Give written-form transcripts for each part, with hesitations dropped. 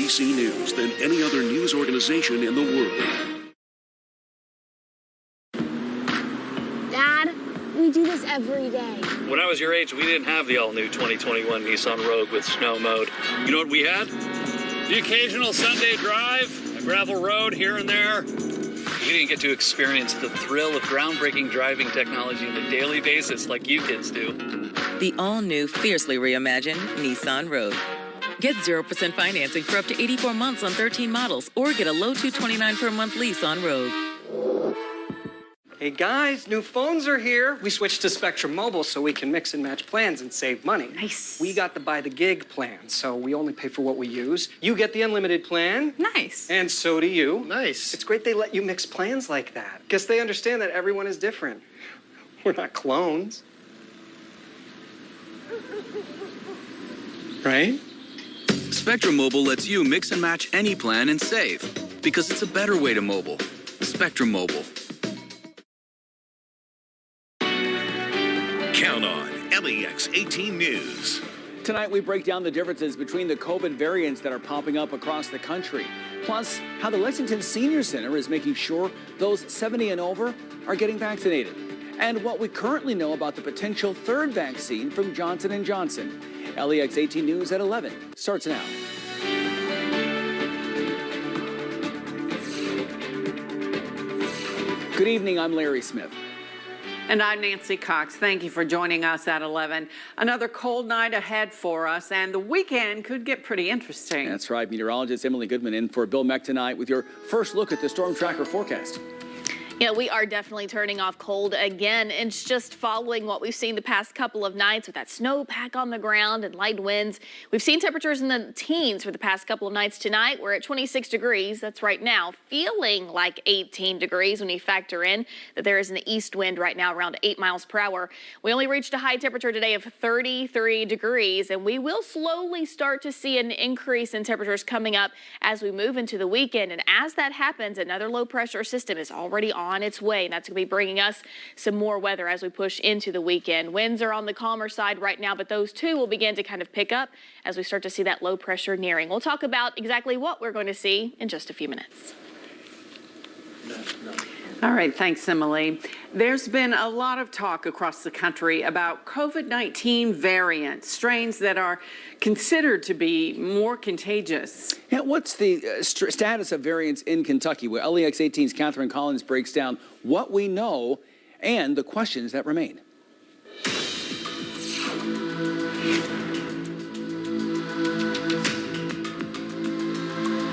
ABC News than any other news organization in the world. Dad, we do this every day. When I was your age, we didn't have the all-new 2021 Nissan Rogue with snow mode. You know what we had? The occasional Sunday drive, a gravel road here and there. We didn't get to experience the thrill of groundbreaking driving technology on a daily basis like you kids do. The all-new, fiercely reimagined Nissan Rogue. Get 0% financing for up to 84 months on 13 models, or get a low $229 per month lease on Rogue. Hey guys, new phones are here. We switched to Spectrum Mobile so we can mix and match plans and save money. Nice. We got the by the gig plan, so we only pay for what we use. You get the unlimited plan. Nice. And so do you. Nice. It's great they let you mix plans like that. Guess they understand that everyone is different. We're not clones. Right? Spectrum Mobile lets you mix and match any plan and save, because it's a better way to mobile. Spectrum Mobile. Count on LEX 18 News. Tonight, we break down the differences between the COVID variants that are popping up across the country. Plus, how the Lexington Senior Center is making sure those 70 and over are getting vaccinated. And what we currently know about the potential third vaccine from Johnson & Johnson. LEX 18 News at 11 starts now. Good evening, I'm Larry Smith. And I'm Nancy Cox. Thank you for joining us at 11. Another cold night ahead for us, and the weekend could get pretty interesting. That's right. Meteorologist Emily Goodman in for Bill Meck tonight with your first look at the Storm Tracker forecast. Yeah, we are definitely turning off cold again. It's just following what we've seen the past couple of nights with that snowpack on the ground and light winds. We've seen temperatures in the teens for the past couple of nights. Tonight, we're at 26 degrees. That's right now, feeling like 18 degrees when you factor in that there is an east wind right now around 8 miles per hour. We only reached a high temperature today of 33 degrees, and we will slowly start to see an increase in temperatures coming up as we move into the weekend. And as that happens, another low pressure system is already on its way, and that's going to be bringing us some more weather as we push into the weekend. Winds are on the calmer side right now, but those too will begin to kind of pick up as we start to see that low pressure nearing. We'll talk about exactly what we're going to see in just a few minutes. All right, thanks, Emily. There's been a lot of talk across the country about COVID-19 variants, strains that are considered to be more contagious. Yeah, what's the status of variants in Kentucky? Well, LEX 18's Catherine Collins breaks down what we know and the questions that remain.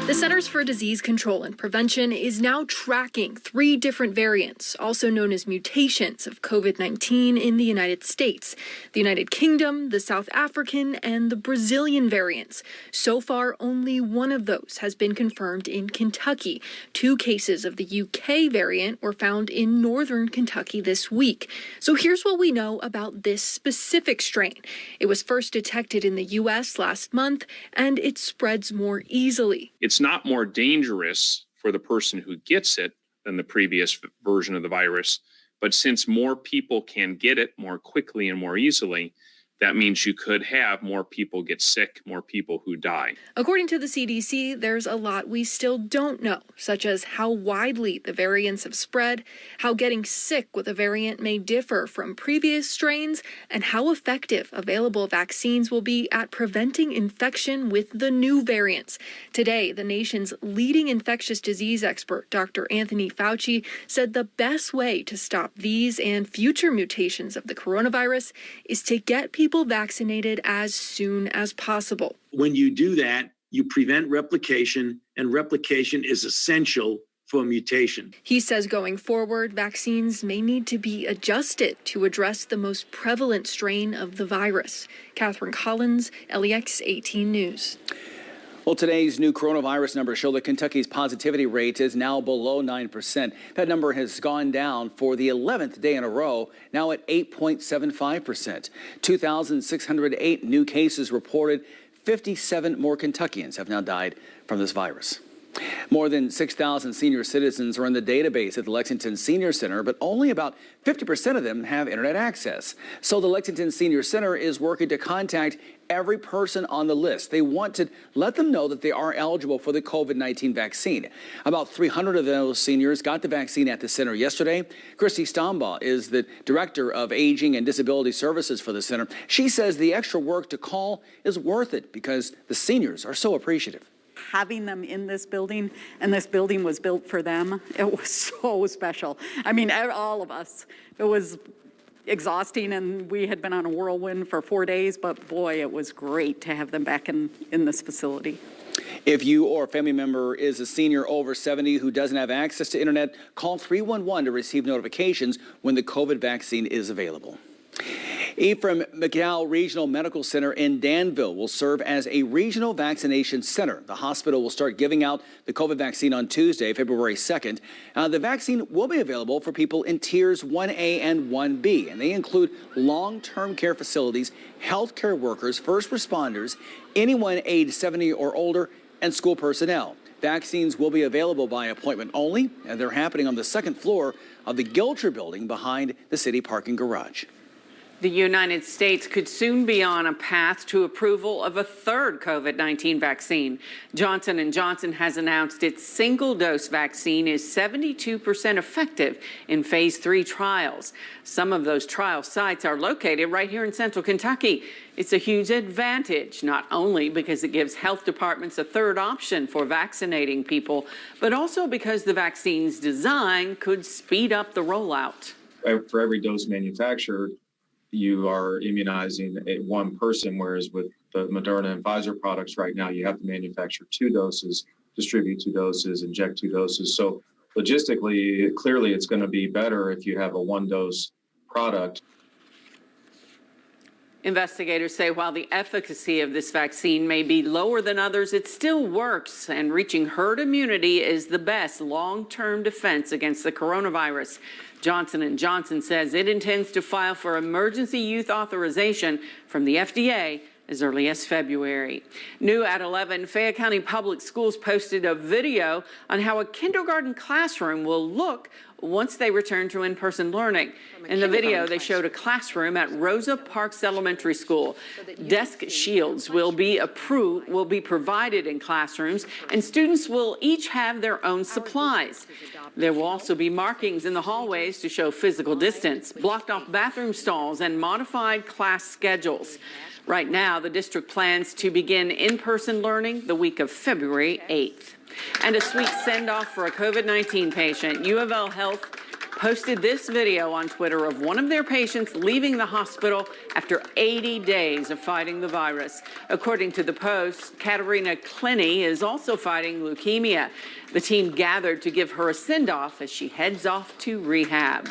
The Centers for Disease Control and Prevention is now tracking 3 different variants, also known as mutations of COVID-19 in the United States, the United Kingdom, the South African, and the Brazilian variants. So far, only one of those has been confirmed in Kentucky. 2 cases of the UK variant were found in northern Kentucky this week. So here's what we know about this specific strain. It was first detected in the U.S. last month, and it spreads more easily. It's not more dangerous for the person who gets it than the previous version of the virus. But since more people can get it more quickly and more easily, that means you could have more people get sick, more people who die. According to the CDC, there's a lot we still don't know, such as how widely the variants have spread, how getting sick with a variant may differ from previous strains, and how effective available vaccines will be at preventing infection with the new variants. Today, the nation's leading infectious disease expert, Dr. Anthony Fauci, said the best way to stop these and future mutations of the coronavirus is to get people vaccinated as soon as possible. When you do that, you prevent replication, and replication is essential for mutation. He says going forward, vaccines may need to be adjusted to address the most prevalent strain of the virus. Catherine Collins, LEX 18 News. Well, today's new coronavirus numbers show that Kentucky's positivity rate is now below 9%. That number has gone down for the 11th day in a row, now at 8.75%. 2,608 new cases reported. 57 more Kentuckians have now died from this virus. More than 6,000 senior citizens are in the database at the Lexington Senior Center, but only about 50% of them have internet access. So the Lexington Senior Center is working to contact every person on the list. They want to let them know that they are eligible for the COVID-19 vaccine. About 300 of those seniors got the vaccine at the center yesterday. Christy Stombaugh is the Director of Aging and Disability Services for the center. She says the extra work to call is worth it because the seniors are so appreciative. Having them in this building, and this building was built for them, it was so special. I mean, all of us. It was exhausting, and we had been on a whirlwind for 4 days, but boy, it was great to have them back in this facility. If you or a family member is a senior over 70 who doesn't have access to internet, call 311 to receive notifications when the COVID vaccine is available. Ephraim McDowell Regional Medical Center in Danville will serve as a regional vaccination center. The hospital will start giving out the COVID vaccine on Tuesday, February 2nd. The vaccine will be available for people in tiers 1A and 1B, and they include long-term care facilities, healthcare workers, first responders, anyone aged 70 or older, and school personnel. Vaccines will be available by appointment only, and they're happening on the second floor of the Gilcher building behind the city parking garage. The United States could soon be on a path to approval of a third COVID-19 vaccine. Johnson & Johnson has announced its single-dose vaccine is 72% effective in phase 3 trials. Some of those trial sites are located right here in central Kentucky. It's a huge advantage, not only because it gives health departments a third option for vaccinating people, but also because the vaccine's design could speed up the rollout. For every dose manufactured, you are immunizing one person, whereas with the Moderna and Pfizer products right now, you have to manufacture 2 doses, distribute 2 doses, inject 2 doses. So logistically, clearly it's going to be better if you have a 1-dose product. Investigators say while the efficacy of this vaccine may be lower than others, it still works, and reaching herd immunity is the best long-term defense against the coronavirus. Johnson & Johnson says it intends to file for emergency use authorization from the FDA as early as February. New at 11, Fayette County Public Schools posted a video on how a kindergarten classroom will look once they return to in-person learning. In the video, they showed a classroom at Rosa Parks Elementary School. Desk shields will be provided in classrooms, and students will each have their own supplies. There will also be markings in the hallways to show physical distance, blocked off bathroom stalls, and modified class schedules. Right now, the district plans to begin in-person learning the week of February 8th. And a sweet send-off for a COVID-19 patient. U of L Health posted this video on Twitter of one of their patients leaving the hospital after 80 days of fighting the virus. According to the Post, Katerina Clinny is also fighting leukemia. The team gathered to give her a send-off as she heads off to rehab.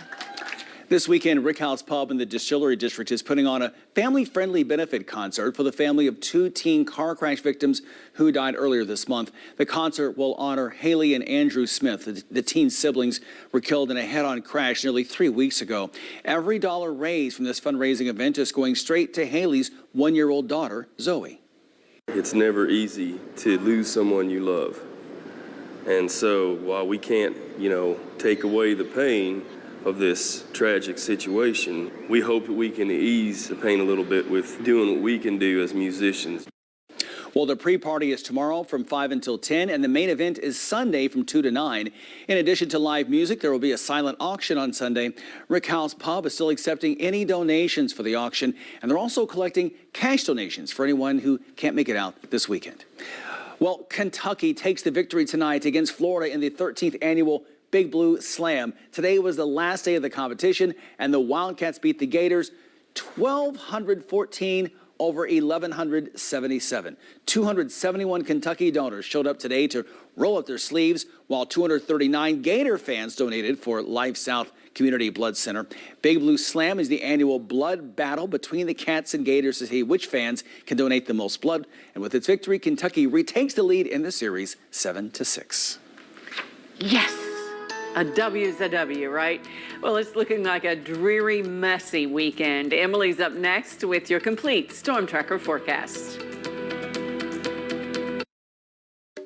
This weekend, Rick House Pub in the Distillery District is putting on a family-friendly benefit concert for the family of 2 teen car crash victims who died earlier this month. The concert will honor Haley and Andrew Smith. The teen siblings were killed in a head-on crash nearly 3 weeks ago. Every dollar raised from this fundraising event is going straight to Haley's 1-year-old daughter, Zoe. It's never easy to lose someone you love. And so while we can't, take away the pain of this tragic situation, we hope that we can ease the pain a little bit with doing what we can do as musicians. Well, the pre-party is tomorrow from 5 until 10, and the main event is Sunday from 2 to 9. In addition to live music, there will be a silent auction on Sunday. Rick House Pub is still accepting any donations for the auction, and they're also collecting cash donations for anyone who can't make it out this weekend. Well, Kentucky takes the victory tonight against Florida in the 13th annual Big Blue Slam. Today was the last day of the competition, and the Wildcats beat the Gators 1,214 over 1,177. 271 Kentucky donors showed up today to roll up their sleeves, while 239 Gator fans donated for Life South Community Blood Center. Big Blue Slam is the annual blood battle between the Cats and Gators to see which fans can donate the most blood. And with its victory, Kentucky retakes the lead in the series 7-6. Yes! A W's a W, right? Well, it's looking like a dreary, messy weekend. Emily's up next with your complete Storm Tracker forecast.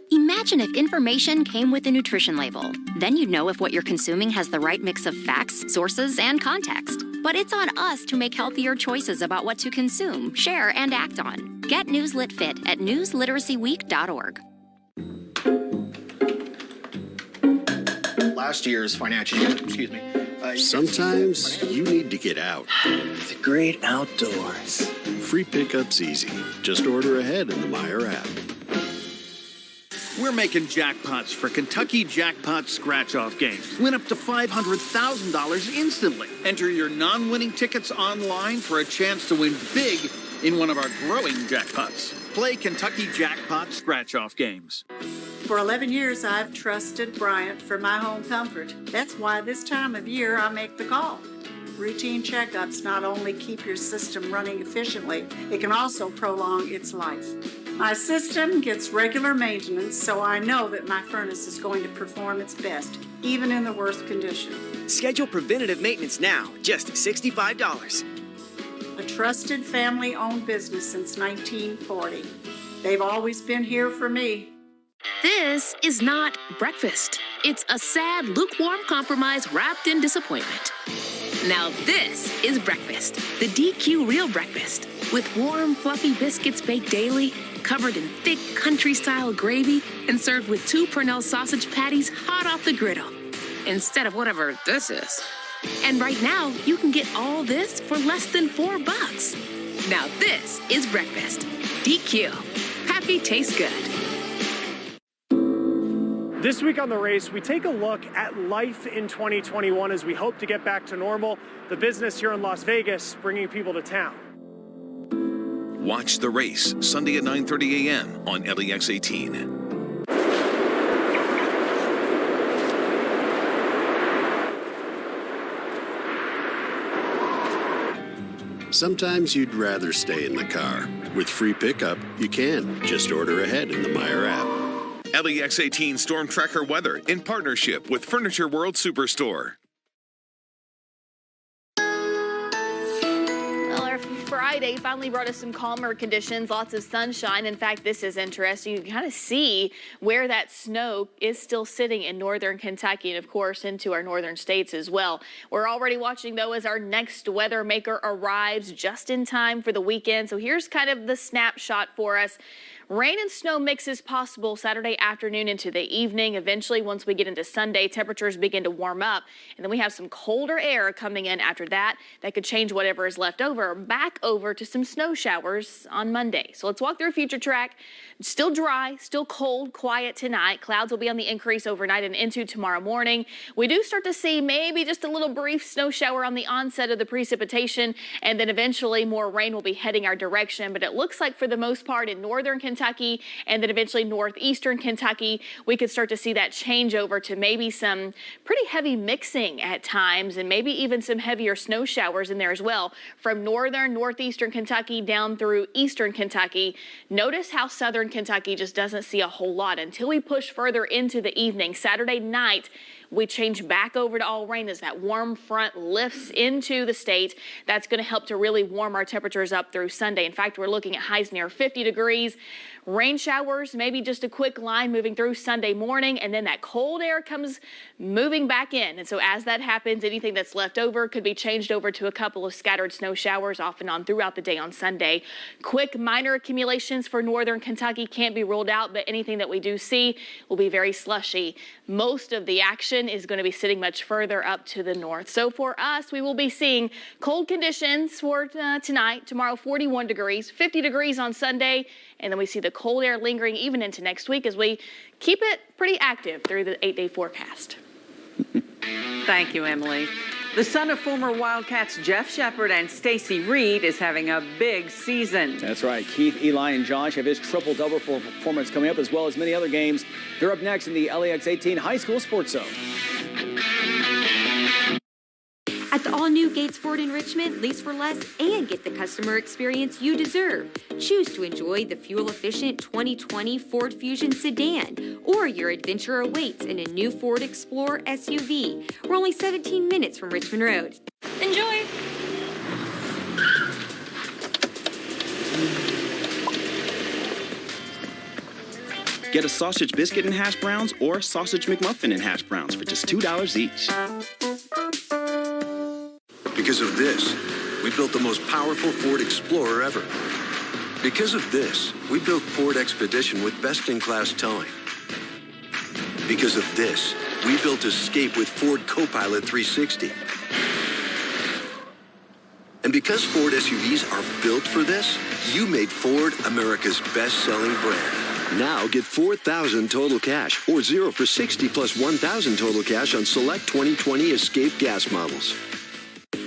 Imagine Imagine if information came with a nutrition label. Then you'd know if what you're consuming has the right mix of facts, sources, and context. But it's on us to make healthier choices about what to consume, share, and act on. Get Newslit Fit at newsliteracyweek.org. Last year's financial year, Sometimes you need to get out. The great outdoors. Free pickup's easy. Just order ahead in the Meijer app. We're making jackpots for Kentucky Jackpot Scratch-Off games. Win up to $500,000 instantly. Enter your non-winning tickets online for a chance to win big in one of our growing jackpots. Play Kentucky Jackpot Scratch-Off games. For 11 years, I've trusted Bryant for my home comfort. That's why this time of year I make the call. Routine checkups not only keep your system running efficiently, it can also prolong its life. My system gets regular maintenance, so I know that my furnace is going to perform its best, even in the worst condition. Schedule preventative maintenance now, just $65. A trusted family-owned business since 1940. They've always been here for me. This is not breakfast. It's a sad, lukewarm compromise wrapped in disappointment. Now this is breakfast, the DQ Real Breakfast, with warm, fluffy biscuits baked daily, covered in thick country-style gravy, and served with 2 Purnell sausage patties hot off the griddle, instead of whatever this is. And right now, you can get all this for less than $4. Now this is breakfast. DQ. Happy tastes good. This week on The Race, we take a look at life in 2021 as we hope to get back to normal. The business here in Las Vegas, bringing people to town. Watch The Race, Sunday at 9:30 a.m. on LEX 18. Sometimes you'd rather stay in the car. With free pickup, you can. Just order ahead in the Meijer app. LEX 18 Storm Tracker weather in partnership with Furniture World Superstore. Well, our Friday finally brought us some calmer conditions, lots of sunshine. In fact, this is interesting. You can kind of see where that snow is still sitting in northern Kentucky and, of course, into our northern states as well. We're already watching, though, as our next weather maker arrives just in time for the weekend. So here's kind of the snapshot for us. Rain and snow mixes possible Saturday afternoon into the evening. Eventually, once we get into Sunday, temperatures begin to warm up. And then we have some colder air coming in after that. That could change whatever is left over back over to some snow showers on Monday. So let's walk through future track. Still dry, still cold, quiet tonight. Clouds will be on the increase overnight and into tomorrow morning. We do start to see maybe just a little brief snow shower on the onset of the precipitation. And then eventually more rain will be heading our direction. But it looks like for the most part in northern Kentucky and then eventually northeastern Kentucky, we could start to see that change over to maybe some pretty heavy mixing at times and maybe even some heavier snow showers in there as well from northeastern Kentucky down through eastern Kentucky. Notice how southern Kentucky just doesn't see a whole lot until we push further into the evening. Saturday night, we change back over to all rain as that warm front lifts into the state. That's going to help to really warm our temperatures up through Sunday. In fact, we're looking at highs near 50 degrees. Rain showers, maybe just a quick line moving through Sunday morning, and then that cold air comes moving back in. And so as that happens, anything that's left over could be changed over to a couple of scattered snow showers off and on throughout the day on Sunday. Quick minor accumulations for northern Kentucky can't be ruled out, but anything that we do see will be very slushy. Most of the action is going to be sitting much further up to the north. So for us, we will be seeing cold conditions for tonight, tomorrow 41 degrees, 50 degrees on Sunday, and then we see the cold air lingering even into next week as we keep it pretty active through the 8-day forecast. Thank you, Emily. The son of former Wildcats Jeff Shepard and Stacy Reed is having a big season. That's right. Keith, Eli, and Josh have his triple-double performance coming up, as well as many other games. They're up next in the LEX 18 High School Sports Zone. At the all-new Gates Ford in Richmond, lease for less and get the customer experience you deserve. Choose to enjoy the fuel-efficient 2020 Ford Fusion sedan, or your adventure awaits in a new Ford Explorer SUV. We're only 17 minutes from Richmond Road. Enjoy! Get a sausage biscuit and hash browns or sausage McMuffin and hash browns for just $2 each. Because of this, we built the most powerful Ford Explorer ever. Because of this, we built Ford Expedition with best-in-class towing. Because of this, we built Escape with Ford Copilot 360. And because Ford SUVs are built for this, you made Ford America's best-selling brand. Now get $4,000 total cash or 0 for 60 plus $1,000 total cash on select 2020 Escape gas models.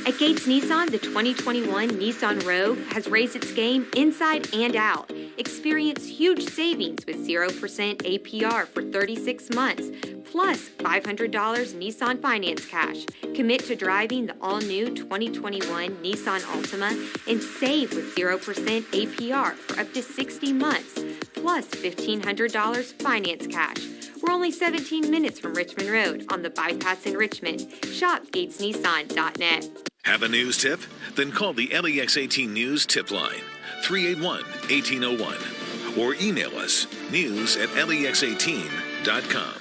At Gates Nissan, the 2021 Nissan Rogue has raised its game inside and out. Experience huge savings with 0% APR for 36 months, plus $500 Nissan finance cash. Commit to driving the all-new 2021 Nissan Altima and save with 0% APR for up to 60 months, plus $1,500 finance cash. We're only 17 minutes from Richmond Road on the bypass in Richmond. Shop GatesNissan.net. Have a news tip? Then call the LEX 18 News tip line, 381-1801. Or email us, news@lex18.com.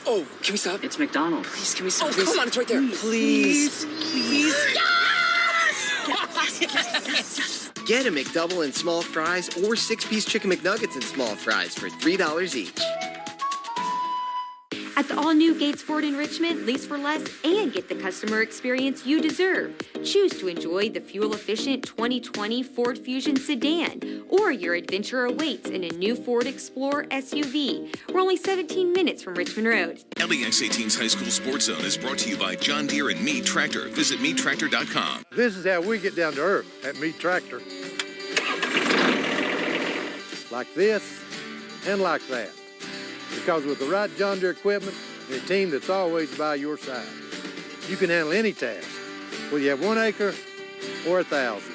Oh, can we stop? It's McDonald's. Please, can we stop? Oh, come on, it's right there. Please. Yes! Get a McDouble and small fries or 6-piece chicken McNuggets and small fries for $3 each. At the all-new Gates Ford in Richmond, lease for less and get the customer experience you deserve. Choose to enjoy the fuel-efficient 2020 Ford Fusion sedan, or your adventure awaits in a new Ford Explorer SUV. We're only 17 minutes from Richmond Road. LEX 18's High School Sports Zone is brought to you by John Deere and Meat Tractor. Visit meattractor.com. This is how we get down to earth at Meat Tractor. Like this and like that. Because with the right John Deere equipment and a team that's always by your side, you can handle any task, whether you have 1 acre or 1,000.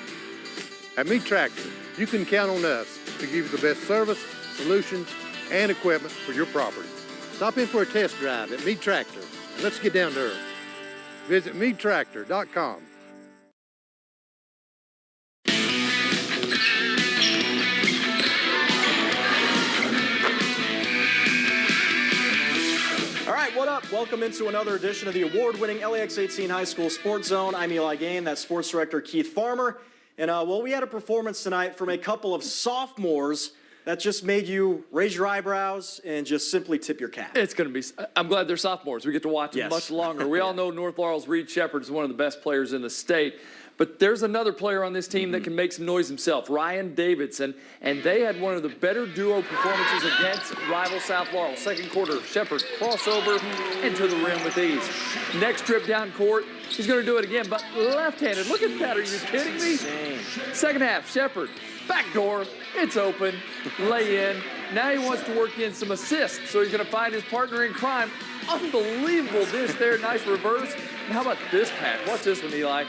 At Meat Tractor, you can count on us to give you the best service, solutions, and equipment for your property. Stop in for a test drive at Meat Tractor, and let's get down to earth. Visit meattractor.com. All right, what up? Welcome into another edition of the award-winning LEX 18 High School Sports Zone. I'm Eli Gain, that's Sports Director Keith Farmer. And, we had a performance tonight from a couple of sophomores that just made you raise your eyebrows and just simply tip your cap. It's going to be – I'm glad they're sophomores. We get to watch them much longer. We all know North Laurel's Reed Shepard is one of the best players in the state. But there's another player on this team that can make some noise himself, Ryan Davidson, and they had one of the better duo performances against rival South Laurel. Second quarter, Shepard crossover into the rim with ease. Next trip down court, he's going to do it again, but left-handed. Look at that. Are you kidding me? Second half, Shepard, backdoor, it's open, lay in. Now he wants to work in some assists, so he's going to find his partner in crime. Unbelievable dish there, nice reverse. And how about this pass? Watch this one, Eli.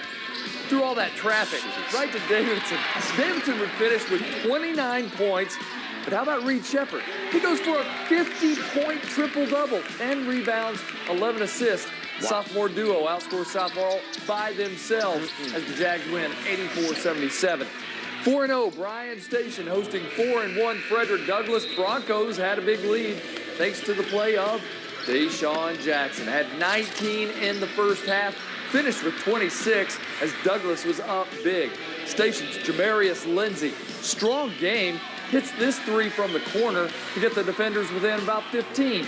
Through all that traffic, right to Davidson. Davidson would finish with 29 points. But how about Reed Shepard? He goes for a 50-point triple-double, 10 rebounds, 11 assists. Wow. Sophomore duo outscores South Laurel by themselves as the Jags win 84-77. 4-0, Bryan Station hosting 4-1 Frederick Douglass. Broncos had a big lead thanks to the play of Deshaun Jackson. Had 19 in the first half. Finished with 26 as Douglass was up big. Station's Jamarius Lindsay. Strong game. Hits this three from the corner to get the defenders within about 15.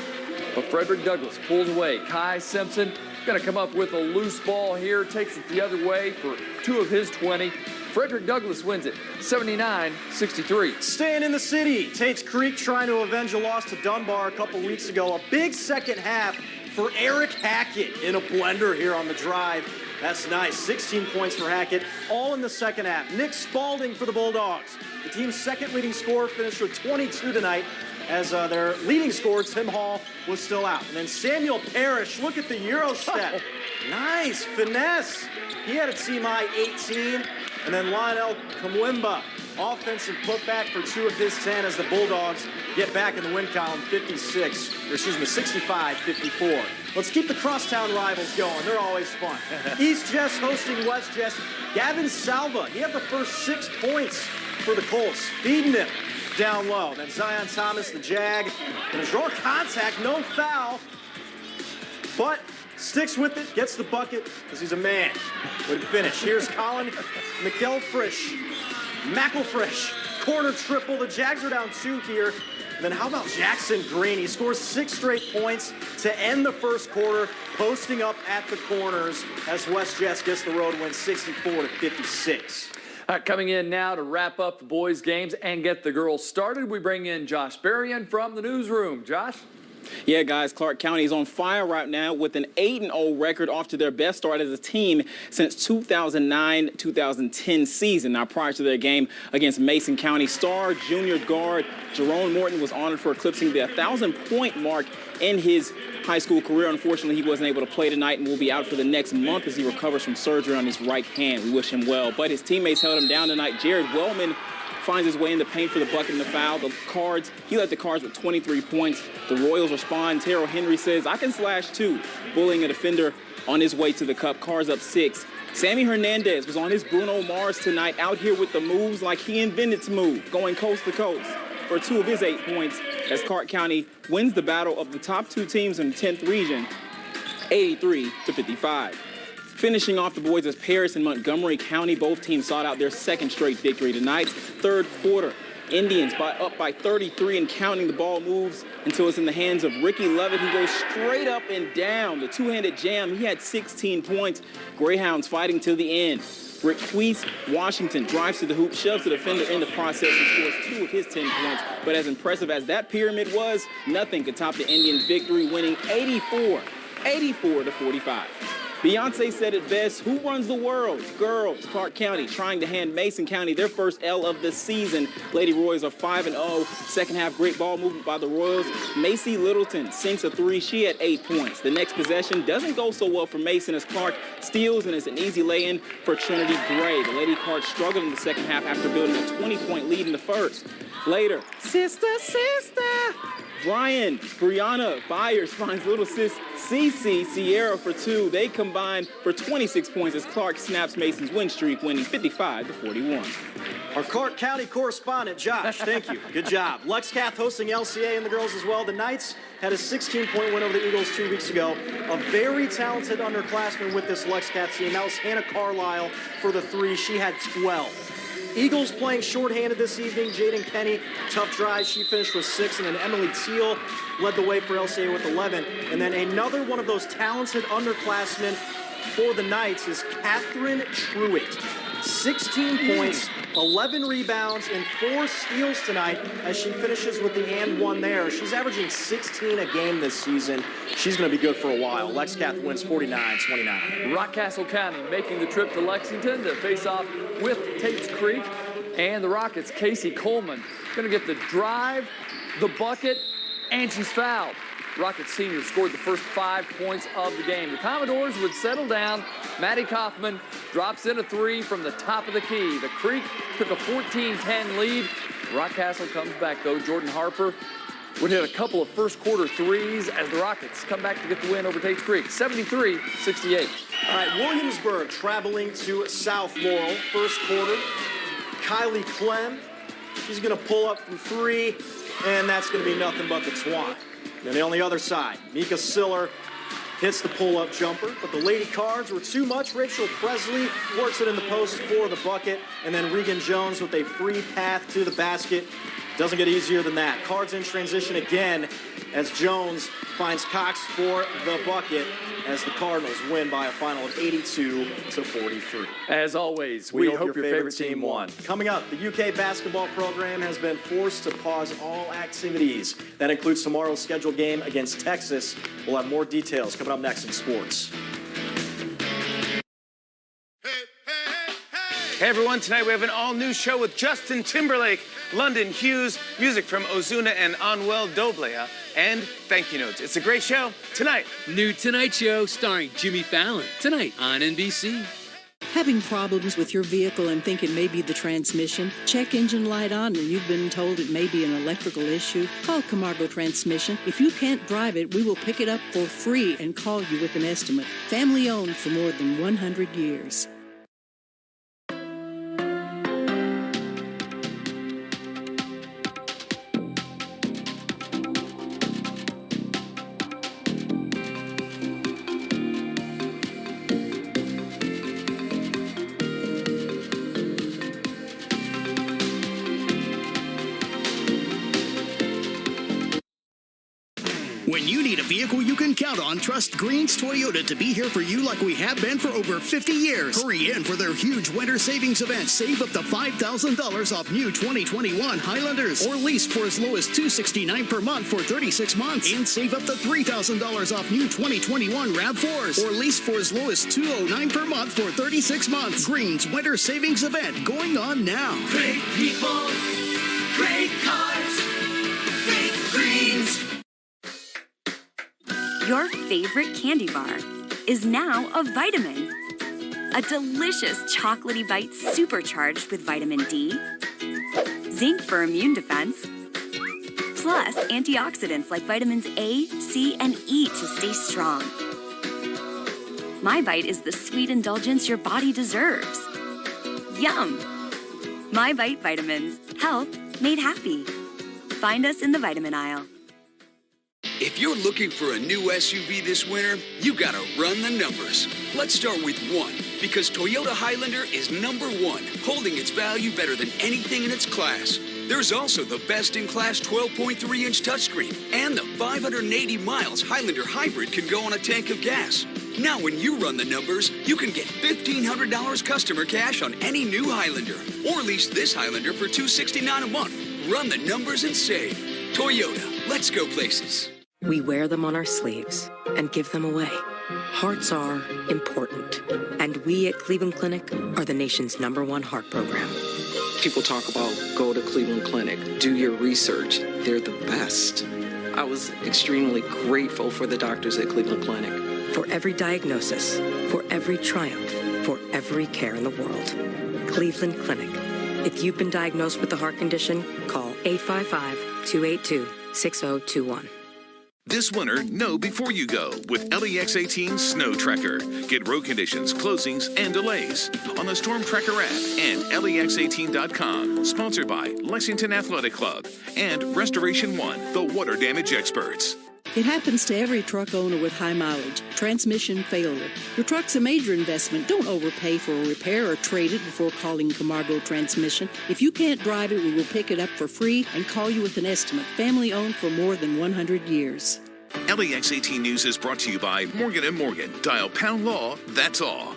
But Frederick Douglass pulls away. Kai Simpson going to come up with a loose ball here. Takes it the other way for 2 of his 20. Frederick Douglass wins it 79-63. Staying in the city, Tate's Creek trying to avenge a loss to Dunbar a couple weeks ago. A big second half for Eric Hackett in a blender here on the drive. That's nice. 16 points for Hackett, all in the second half. Nick Spalding for the Bulldogs. The team's second leading scorer finished with 22 tonight as their leading scorer, Tim Hall, was still out. And then Samuel Parrish, look at the Euro step. Nice finesse. He had a team high 18. And then Lionel Kamwimba, offensive putback for 2 of his 10 as the Bulldogs get back in the win column 65-54. Let's keep the crosstown rivals going. They're always fun. East Jess hosting West Jess. Gavin Salva, he had the first 6 points for the Colts, feeding them. down low. Then Zion Thomas, the Jag, going to draw contact, no foul, but sticks with it, gets the bucket, because he's a man. Way to finish. Here's Colin McElfresh. Corner triple. The Jags are down 2 here. And then how about Jackson Green? He scores 6 straight points to end the first quarter, posting up at the corners as West Jets gets the road win 64-56. All right, coming in now to wrap up the boys' games and get the girls started, we bring in Josh Berrien from the newsroom. Josh? Yeah, guys, Clark County is on fire right now with an 8-0 record, off to their best start as a team since 2009-2010 season. Now, prior to their game against Mason County, star junior guard Jerome Morton was honored for eclipsing the 1,000-point mark in his high school career. Unfortunately, he wasn't able to play tonight and will be out for the next month as he recovers from surgery on his right hand. We wish him well, but his teammates held him down tonight. Jared Wellman finds his way in the paint for the bucket and the foul. He led the Cards with 23 points. The Royals respond. Terrell Henry says, I can slash too, bullying a defender on his way to the cup. Cards up 6. Sammy Hernandez was on his Bruno Mars tonight, out here with the moves like he invented to move, going coast to coast for 2 of his 8 points as Clark County wins the battle of the top 2 teams in the 10th region, 83-55. Finishing off the boys as Paris and Montgomery County, both teams sought out their 2nd straight victory tonight. 3rd quarter, Indians up by 33 and counting. The ball moves until it's in the hands of Ricky Lovett, who goes straight up and down. The two-handed jam, he had 16 points. Greyhounds fighting till the end. Rick Weiss, Washington, drives to the hoop, shoves the defender in the process and scores 2 of his 10 points. But as impressive as that pyramid was, nothing could top the Indians' victory, winning 84-45. Beyonce said it best, who runs the world? Girls. Clark County trying to hand Mason County their first L of the season. Lady Royals are 5-0. Second half, great ball movement by the Royals. Macy Littleton sinks a 3. She had 8 points. The next possession doesn't go so well for Mason as Clark steals, and it's an easy lay-in for Trinity Gray. The Lady Cards struggled in the second half after building a 20-point lead in the first. Later, sister. Brianna Byers finds little sis Cece Sierra for 2. They combine for 26 points as Clark snaps Mason's win streak, winning 55-41. Our Clark County correspondent, Josh, thank you. Good job. Lex Cath hosting LCA and the girls as well. The Knights had a 16-point win over the Eagles 2 weeks ago. A very talented underclassman with this Lex Cath team. That was Hannah Carlisle for the 3. She had 12. Eagles playing shorthanded this evening. Jaden Kenny, tough drive. She finished with 6. And then Emily Teal led the way for LCA with 11. And then another one of those talented underclassmen for the Knights is Catherine Truitt. 16 points, 11 rebounds, and 4 steals tonight as she finishes with the and 1 there. She's averaging 16 a game this season. She's going to be good for a while. Lex Cath wins 49-29. Rockcastle County making the trip to Lexington to face off with Tate's Creek. And the Rockets' Casey Coleman going to get the drive, the bucket, and she's fouled. Rockets senior scored the first 5 points of the game. The Commodores would settle down. Maddie Kaufman drops in a 3 from the top of the key. The Creek took a 14-10 lead. Rockcastle comes back, though. Jordan Harper would hit a couple of first quarter threes as the Rockets come back to get the win over Tate's Creek, 73-68. All right, Williamsburg traveling to South Laurel. First quarter, Kylie Clem. She's going to pull up from 3, and that's going to be nothing but the twat. Then on the other side, Mika Siller hits the pull-up jumper, but the Lady Cards were too much. Rachel Presley works it in the post for the bucket, and then Regan Jones with a free path to the basket. Doesn't get easier than that. Cards in transition again as Jones finds Cox for the bucket as the Cardinals win by a final of 82-43. As always, we hope your favorite team won. Coming up, the UK basketball program has been forced to pause all activities. That includes tomorrow's scheduled game against Texas. We'll have more details coming up next in sports. Hey everyone, tonight we have an all-new show with Justin Timberlake, London Hughes, music from Ozuna and Anuel Doblea, and thank you notes. It's a great show tonight. New Tonight Show starring Jimmy Fallon, tonight on NBC. Having problems with your vehicle and think it may be the transmission? Check engine light on and you've been told it may be an electrical issue? Call Camargo Transmission. If you can't drive it, we will pick it up for free and call you with an estimate. Family owned for more than 100 years. When you need a vehicle you can count on, trust Green's Toyota to be here for you like we have been for over 50 years. Hurry in for their huge winter savings event. Save up to $5,000 off new 2021 Highlanders, or lease for as low as $269 per month for 36 months. And save up to $3,000 off new 2021 RAV4s, or lease for as low as $209 per month for 36 months. Green's winter savings event going on now. Great people, great cars, great Greens. Your favorite candy bar is now a vitamin. A delicious chocolatey bite supercharged with vitamin D, zinc for immune defense, plus antioxidants like vitamins A, C, and E to stay strong. My Bite is the sweet indulgence your body deserves. Yum! My Bite vitamins. Health made happy. Find us in the vitamin aisle. If you're looking for a new SUV this winter, you gotta run the numbers. Let's start with one, because Toyota Highlander is number one, holding its value better than anything in its class. There's also the best-in-class 12.3-inch touchscreen and the 580 miles Highlander Hybrid can go on a tank of gas. Now when you run the numbers, you can get $1,500 customer cash on any new Highlander, or lease this Highlander for $269 a month. Run the numbers and save. Toyota, let's go places. We wear them on our sleeves and give them away. Hearts are important, and we at Cleveland Clinic are the nation's #1 heart program. People talk about go to Cleveland Clinic, do your research. They're the best. I was extremely grateful for the doctors at Cleveland Clinic. For every diagnosis, for every triumph, for every care in the world. Cleveland Clinic. If you've been diagnosed with a heart condition, call 855-282-6021. This winter, know before you go with LEX 18 Snow Tracker. Get road conditions, closings, and delays on the Storm Tracker app and LEX18.com. Sponsored by Lexington Athletic Club and Restoration One, the water damage experts. It happens to every truck owner with high mileage, transmission failure. Your truck's a major investment. Don't overpay for a repair or trade it before calling Camargo Transmission. If you can't drive it, we will pick it up for free and call you with an estimate. Family owned for more than 100 years. LEX 18 News is brought to you by Morgan & Morgan. Dial pound law, that's all.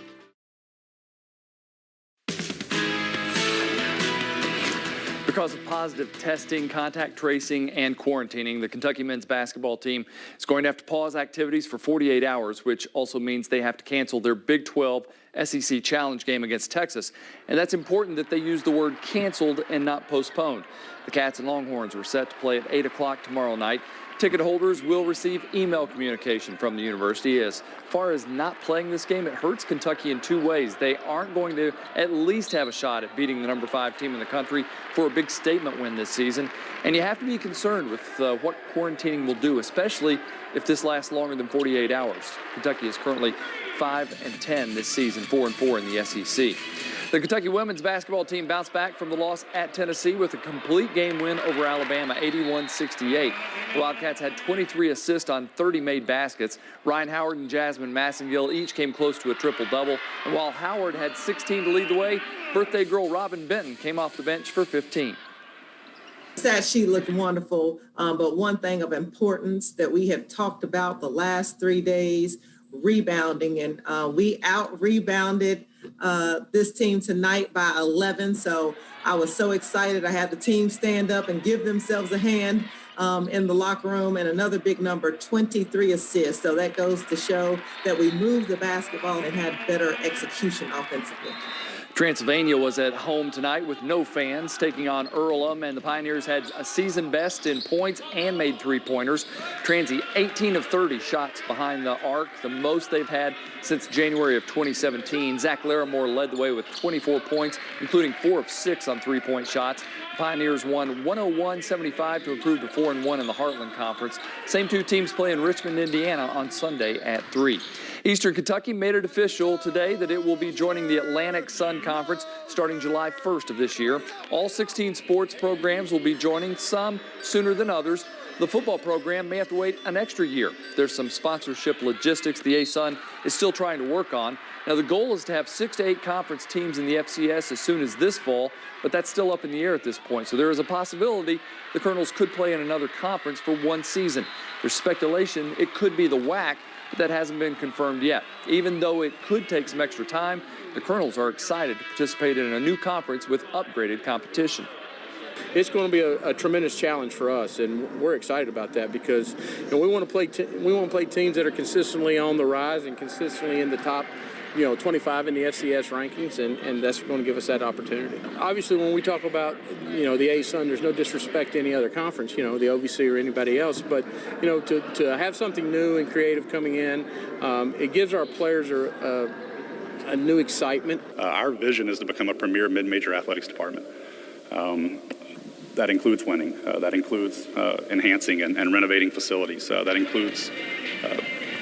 Because of positive testing, contact tracing, and quarantining, the Kentucky men's basketball team is going to have to pause activities for 48 hours, which also means they have to cancel their Big 12 SEC Challenge game against Texas. And that's important that they use the word canceled and not postponed. The Cats and Longhorns were set to play at 8 o'clock tomorrow night. Ticket holders will receive email communication from the university. As far as not playing this game, it hurts Kentucky in two ways. They aren't going to at least have a shot at beating the #5 team in the country for a big statement win this season. And you have to be concerned with what quarantining will do, especially if this lasts longer than 48 hours. Kentucky is currently 5-10 this season, 4-4 in the SEC. The Kentucky women's basketball team bounced back from the loss at Tennessee with a complete game win over Alabama, 81-68. The Wildcats had 23 assists on 30 made baskets. Ryan Howard and Jasmine Massengill each came close to a triple-double. And while Howard had 16 to lead the way, birthday girl Robin Benton came off the bench for 15. Stat sheet looked wonderful, but one thing of importance that we have talked about the last 3 days, rebounding, and we out-rebounded this team tonight by 11, so I was so excited. I had the team stand up and give themselves a hand in the locker room, and another big number, 23 assists. So that goes to show that we moved the basketball and had better execution offensively. Transylvania was at home tonight with no fans, taking on Earlham, and the Pioneers had a season best in points and made three-pointers. Transy, 18 of 30 shots behind the arc, the most they've had since January of 2017. Zach Larimore led the way with 24 points, including 4 of 6 on three-point shots. Pioneers won 101-75 to improve to 4-1 in the Heartland Conference. Same two teams play in Richmond, Indiana on Sunday at 3. Eastern Kentucky made it official today that it will be joining the Atlantic Sun Conference starting July 1st of this year. All 16 sports programs will be joining, some sooner than others. The football program may have to wait an extra year. There's some sponsorship logistics the ASUN is still trying to work on. Now, the goal is to have 6 to 8 conference teams in the FCS as soon as this fall, but that's still up in the air at this point. So there is a possibility the Colonels could play in another conference for one season. There's speculation it could be the WAC, but that hasn't been confirmed yet. Even though it could take some extra time, the Colonels are excited to participate in a new conference with upgraded competition. It's going to be a tremendous challenge for us, and we're excited about that because we want to play teams that are consistently on the rise and consistently in the top 25 in the FCS rankings, and that's going to give us that opportunity. Obviously, when we talk about, the ASUN, there's no disrespect to any other conference, the OVC or anybody else, but, to have something new and creative coming in, it gives our players a new excitement. Our vision is to become a premier mid-major athletics department. That includes winning. That includes enhancing and renovating facilities. That includes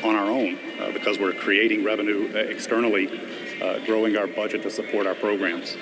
on our own, because we're creating revenue externally, growing our budget to support our programs.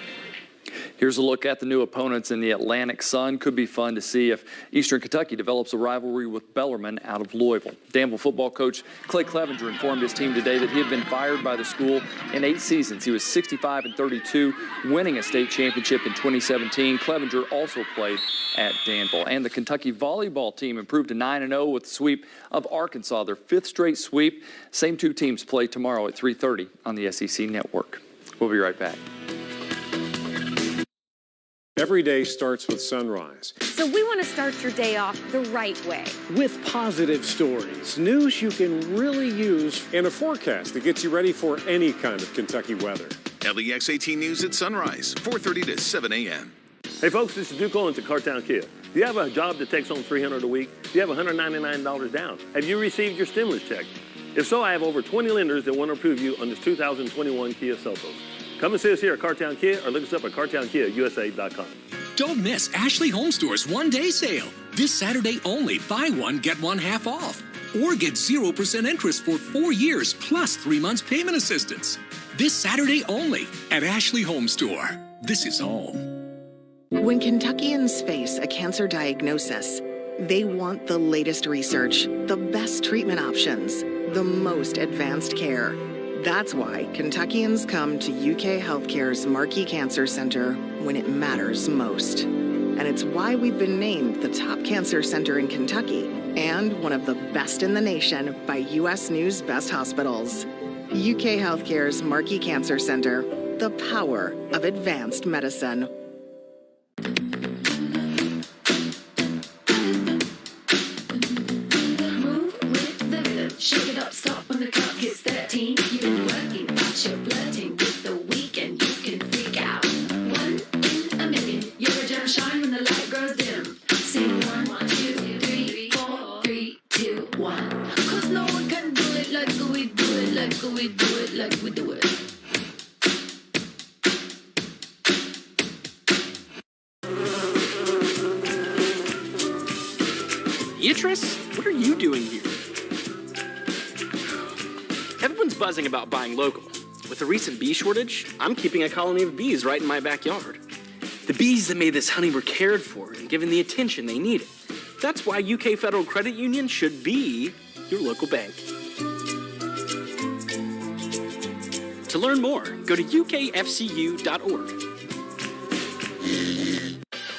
Here's a look at the new opponents in the Atlantic Sun. Could be fun to see if Eastern Kentucky develops a rivalry with Bellarmine out of Louisville. Danville football coach Clay Clevenger informed his team today that he had been fired by the school in 8 seasons. He was 65-32, winning a state championship in 2017. Clevenger also played at Danville. And the Kentucky volleyball team improved to 9-0 with the sweep of Arkansas, their 5th straight sweep. Same 2 teams play tomorrow at 3:30 on the SEC Network. We'll be right back. Every day starts with sunrise. So we want to start your day off the right way. With positive stories, news you can really use, and a forecast that gets you ready for any kind of Kentucky weather. LEX 18 News at sunrise, 4:30 to 7 a.m. Hey folks, this is Duke Owens at Cartown Kia. Do you have a job that takes home $300 a week? Do you have $199 down? Have you received your stimulus check? If so, I have over 20 lenders that want to approve you on this 2021 Kia Seltos. Come and see us here at Cartown Kia or look us up at CartownKiaUSA.com. Don't miss Ashley Home Store's one-day sale. This Saturday only, buy one, get one half off. Or get 0% interest for 4 years plus 3 months payment assistance. This Saturday only at Ashley Home Store. This is home. When Kentuckians face a cancer diagnosis, they want the latest research, the best treatment options, the most advanced care. That's why Kentuckians come to UK Healthcare's Markey Cancer Center when it matters most. And it's why we've been named the top cancer center in Kentucky and one of the best in the nation by U.S. News Best Hospitals. UK Healthcare's Markey Cancer Center, the power of advanced medicine. Shake it up, stop when the clock hits 13. You've been working, but you're flirting with the weekend. You can freak out. 1 in a million. You're a gem shine when the light grows dim. Sing 1, 2, 3, 4, 3, 2, 1. 'Cause no one can do it like we do it, like we do it, like we do it. Beatrice, what are you doing here? Everyone's buzzing about buying local. With the recent bee shortage, I'm keeping a colony of bees right in my backyard. The bees that made this honey were cared for and given the attention they needed. That's why UK Federal Credit Union should be your local bank. To learn more, go to ukfcu.org.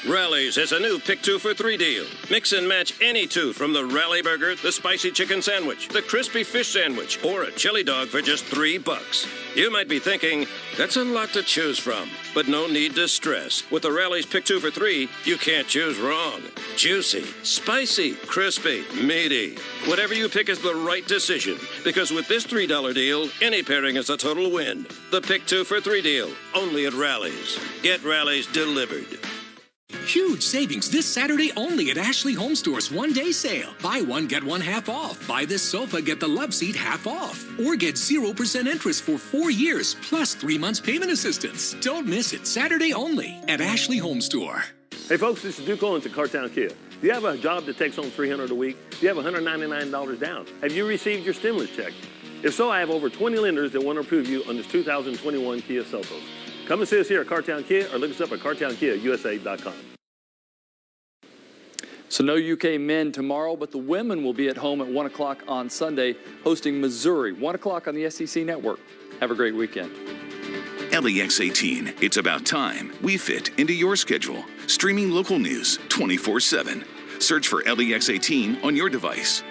Rally's is a new Pick 2 for 3 deal. Mix and match any 2 from the Rally Burger, the Spicy Chicken Sandwich, the Crispy Fish Sandwich, or a Chili Dog for just $3. You might be thinking, that's a lot to choose from. But no need to stress. With the Rally's Pick 2 for 3, you can't choose wrong. Juicy, spicy, crispy, meaty. Whatever you pick is the right decision. Because with this $3 deal, any pairing is a total win. The Pick 2 for 3 deal, only at Rally's. Get Rally's delivered. Huge savings this Saturday only at Ashley Home Store's one-day sale. Buy one, get one half off. Buy this sofa, get the love seat half off. Or get 0% interest for 4 years plus 3 months payment assistance. Don't miss it. Saturday only at Ashley Home Store. Hey folks, this is Duke Owens at Cartown Kia. Do you have a job that takes home $300 a week? Do you have $199 down? Have you received your stimulus check? If so, I have over 20 lenders that want to approve you on this 2021 Kia Seltos. Come and see us here at Cartown Kia or look us up at CartownKiaUSA.com. So no UK men tomorrow, but the women will be at home at 1 o'clock on Sunday, hosting Missouri, 1 o'clock on the SEC Network. Have a great weekend. LEX 18, it's about time we fit into your schedule. Streaming local news 24/7. Search for LEX 18 on your device.